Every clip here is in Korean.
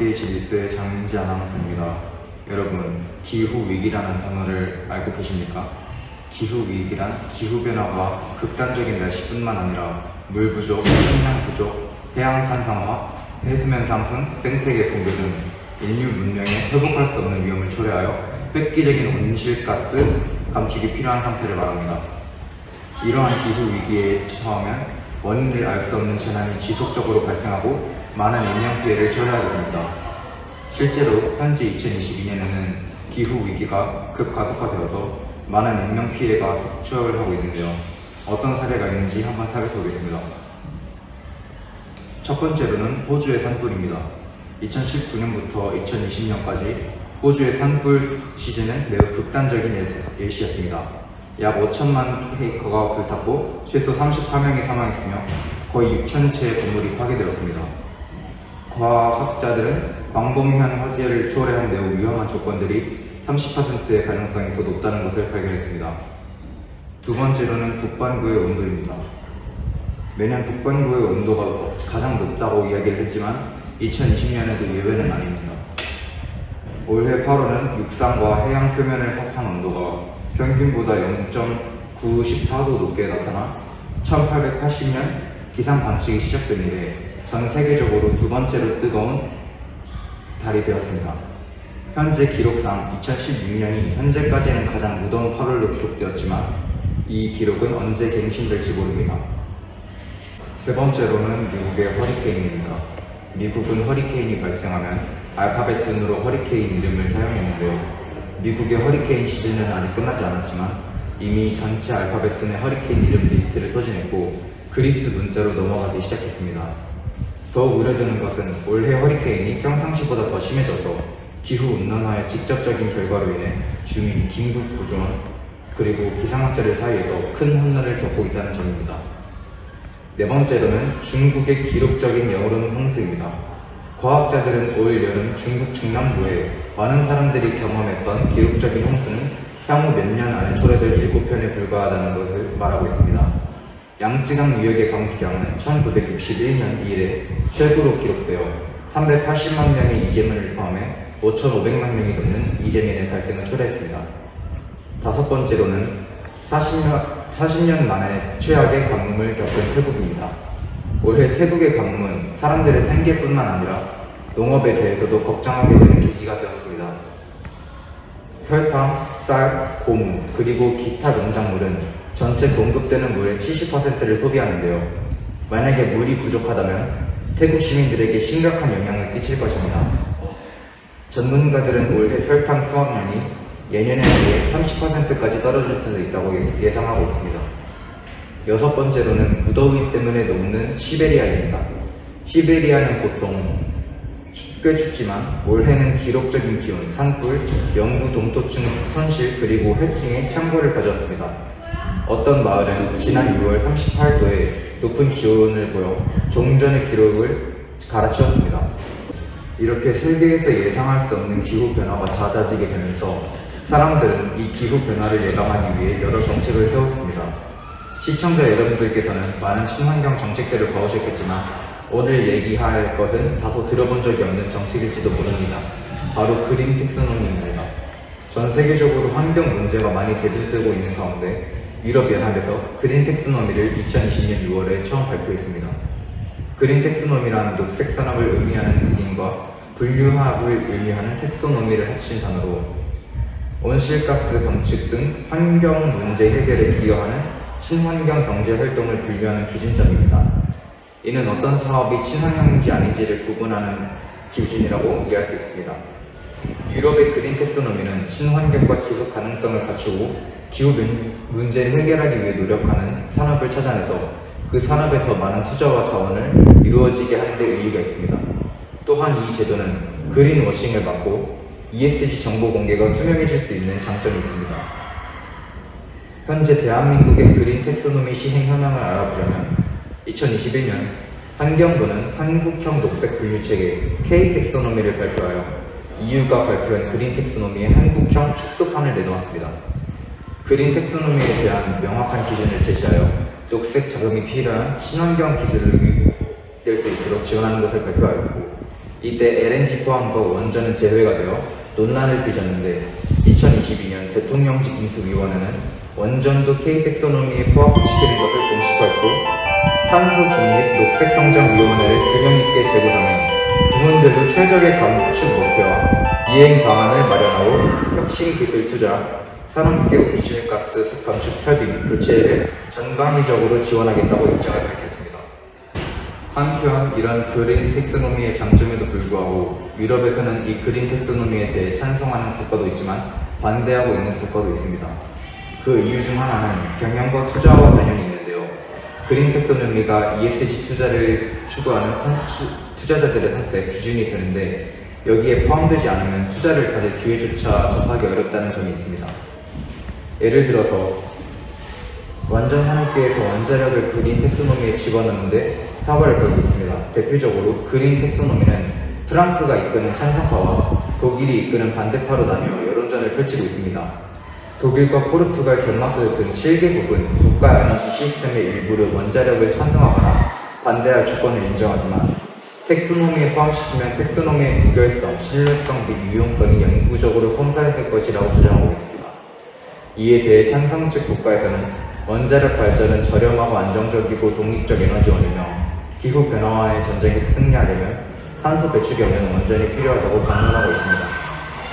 SH 뉴스의 장민지 아나운서입니다. 여러분, 기후위기라는 단어를 알고 계십니까? 기후위기란 기후변화가 극단적인 날씨뿐만 아니라 물 부족, 식량 부족, 해양 산성화, 해수면 상승, 생태계 붕괴 등 인류 문명에 회복할 수 없는 위험을 초래하여 획기적인 온실가스 감축이 필요한 상태를 말합니다. 이러한 기후위기에 처하면 원인을 알 수 없는 재난이 지속적으로 발생하고 많은 인명피해를 초래하게 됩니다. 실제로 현재 2022년에는 기후위기가 급가속화되어서 많은 인명피해가 속출하고 있는데요. 어떤 사례가 있는지 한번 살펴보겠습니다. 첫 번째로는 호주의 산불입니다. 2019년부터 2020년까지 호주의 산불 시즌은 매우 극단적인 예시였습니다. 약 5천만 헤이커가 불탔고 최소 34명이 사망했으며 거의 6,000채의 건물이 파괴되었습니다. 과학자들은 광범위한 화재를 초래한 매우 위험한 조건들이 30%의 가능성이 더 높다는 것을 발견했습니다. 두 번째로는 북반구의 온도입니다. 매년 북반구의 온도가 가장 높다고 이야기를 했지만 2020년에도 예외는 아닙니다. 올해 8월은 육상과 해양 표면을 합한 온도가 평균보다 0.94도 높게 나타나 1880년 기상 관측이 시작된 이래 전 세계적으로 두 번째로 뜨거운 달이 되었습니다. 현재 기록상 2016년이 현재까지는 가장 무더운 8월로 기록되었지만 이 기록은 언제 갱신될지 모릅니다. 세 번째로는 미국의 허리케인입니다. 미국은 허리케인이 발생하면 알파벳 순으로 허리케인 이름을 사용했는데요. 미국의 허리케인 시즌은 아직 끝나지 않았지만 이미 전체 알파벳 순의 허리케인 이름 리스트를 소진했고 그리스 문자로 넘어가기 시작했습니다. 더욱 우려되는 것은 올해 허리케인이 평상시보다 더 심해져서 기후온난화의 직접적인 결과로 인해 주민, 긴급 구조원, 그리고 기상학자들 사이에서 큰 혼란을 겪고 있다는 점입니다. 네 번째로는 중국의 기록적인 여름 홍수입니다. 과학자들은 올 여름 중국 중남부에 많은 사람들이 경험했던 기록적인 홍수는 향후 몇 년 안에 초래될 7편에 불과하다는 것을 말하고 있습니다. 양쯔강 유역의 강수량은 1961년 이래 최고로 기록되어 380만 명의 이재민을 포함해 5,500만 명이 넘는 이재민의 발생을 초래했습니다. 다섯 번째로는 40년 만에 최악의 가뭄을 겪은 태국입니다. 올해 태국의 가뭄은 사람들의 생계뿐만 아니라 농업에 대해서도 걱정하게 되는 계기가 되었습니다. 설탕, 쌀, 고무, 그리고 기타 농작물은 전체 공급되는 물의 70%를 소비하는데요. 만약에 물이 부족하다면 태국 시민들에게 심각한 영향을 끼칠 것입니다. 전문가들은 올해 설탕 수확량이 예년에 비해 30%까지 떨어질 수도 있다고 예상하고 있습니다. 여섯 번째로는 무더위 때문에 녹는 시베리아입니다. 시베리아는 보통 꽤 춥지만 올해는 기록적인 기온, 산불, 영구 동토층 손실 그리고 해칭에 창고를 가졌습니다. 어떤 마을은 지난 6월 38도에 높은 기온을 보여 종전의 기록을 갈아치웠습니다. 이렇게 세계에서 예상할 수 없는 기후변화가 잦아지게 되면서 사람들은 이 기후변화를 예방하기 위해 여러 정책을 세웠습니다. 시청자 여러분들께서는 많은 친환경 정책들을 봐오셨겠지만 오늘 얘기할 것은 다소 들어본 적이 없는 정책일지도 모릅니다. 바로 그린 텍소노미입니다. 전 세계적으로 환경 문제가 많이 대두되고 있는 가운데 유럽연합에서 그린 텍소노미를 2020년 6월에 처음 발표했습니다. 그린 텍소노미란 녹색 산업을 의미하는 그린과 분류화합을 의미하는 텍소노미를 합친 단어로 온실가스 감축 등 환경 문제 해결에 기여하는 친환경 경제 활동을 분류하는 기준점입니다. 이는 어떤 사업이 친환경인지 아닌지를 구분하는 기준이라고 이해할 수 있습니다. 유럽의 그린 텍소노미는 친환경과 지속 가능성을 갖추고 기후 문제를 해결하기 위해 노력하는 산업을 찾아내서 그 산업에 더 많은 투자와 자원을 이루어지게 하는 데 의의가 있습니다. 또한 이 제도는 그린워싱을 막고 ESG 정보 공개가 투명해질 수 있는 장점이 있습니다. 현재 대한민국의 그린 텍소노미 시행 현황을 알아보자면 2021년 환경부는 한국형 녹색 분류체계 K-텍소노미를 발표하여 EU가 발표한 그린 텍소노미의 한국형 축소판을 내놓았습니다. 그린 텍소노미에 대한 명확한 기준을 제시하여 녹색 자금이 필요한 친환경 기술을 유입될 수 있도록 지원하는 것을 발표하였고 이때 LNG 포함과 원전은 제외가 되어 논란을 빚었는데 2022년 대통령직 인수위원회는 원전도 K택소노미에 포함시키는 것을 공식화했고 탄소 중립 녹색성장위원회를 균형 있게 재구성해 부문별로 최적의 감축 목표와 이행 방안을 마련하고 혁신 기술 투자, 산업계 온실가스 감축 설비 및 교체를 전방위적으로 지원하겠다고 입장을 밝혔습니다. 한편 이런 그린 텍소노미의 장점에도 불구하고 유럽에서는 이 그린 텍소노미에 대해 찬성하는 국가도 있지만 반대하고 있는 국가도 있습니다. 그 이유 중 하나는 경영과 투자와 관련이 있는데요. 그린 텍소노미가 ESG 투자를 추구하는 투자자들의 선택 기준이 되는데 여기에 포함되지 않으면 투자를 받을 기회조차 접하기 어렵다는 점이 있습니다. 예를 들어서 완전 산업계에서 원자력을 그린 텍소노미에 집어넣는데 사활을 걸고 있습니다. 대표적으로 그린 텍소노미는 프랑스가 이끄는 찬성파와 독일이 이끄는 반대파로 나뉘어 여론전을 펼치고 있습니다. 독일과 포르투갈, 덴마크 등 7개국은 국가 에너지 시스템의 일부를 원자력을 찬성하거나 반대할 주권을 인정하지만 텍소노미에 포함시키면 텍소노미의 무결성, 신뢰성 및 유용성이 영구적으로 손상될 것이라고 주장하고 있습니다. 이에 대해 찬성 측 국가에서는 원자력 발전은 저렴하고 안정적이고 독립적 에너지원이며 기후 변화와의 전쟁에서 승리하려면 탄소 배출이 없는 원전이 필요하다고 반문하고 있습니다.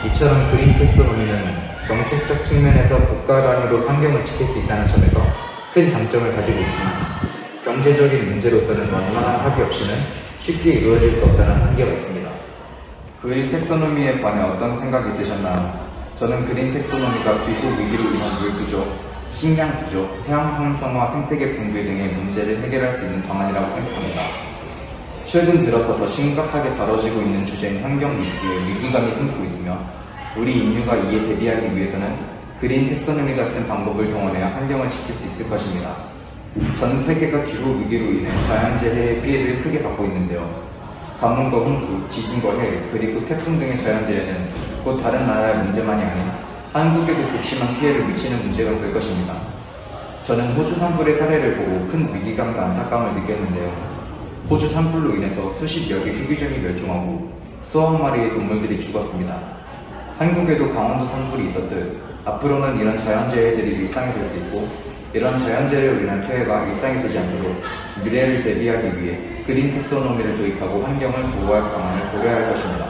이처럼 그린 텍소노미는 정책적 측면에서 국가 단위로 환경을 지킬 수 있다는 점에서 큰 장점을 가지고 있지만 경제적인 문제로서는 원만한 합의 없이는 쉽게 이루어질 수 없다는 한계가 있습니다. 그린 텍소노미에 관해 어떤 생각이 드셨나요? 저는 그린 텍소노미가 기후 위기로 인한 물 부족, 식량 부족, 해양 상승화, 생태계 붕괴 등의 문제를 해결할 수 있는 방안이라고 생각합니다. 최근 들어서 더 심각하게 다뤄지고 있는 주제인 환경 위기에 위기감이 생기고 있으며 우리 인류가 이에 대비하기 위해서는 그린 텍소노미 같은 방법을 동원해야 환경을 지킬 수 있을 것입니다. 전 세계가 기후 위기로 인해 자연재해의 피해를 크게 받고 있는데요. 가뭄과 홍수, 지진과 해일, 그리고 태풍 등의 자연재해는 곧 다른 나라의 문제만이 아닌 한국에도 극심한 피해를 미치는 문제가 될 것입니다. 저는 호주 산불의 사례를 보고 큰 위기감과 안타까움을 느꼈는데요. 호주 산불로 인해서 수십여 개 희귀종이 멸종하고 수억 마리의 동물들이 죽었습니다. 한국에도 강원도 산불이 있었듯 앞으로는 이런 자연재해들이 일상이 될 수 있고 이런 자연재해로 인한 피해가 일상이 되지 않도록 미래를 대비하기 위해 그린 텍소노미를 도입하고 환경을 보호할 방안을 고려할 것입니다.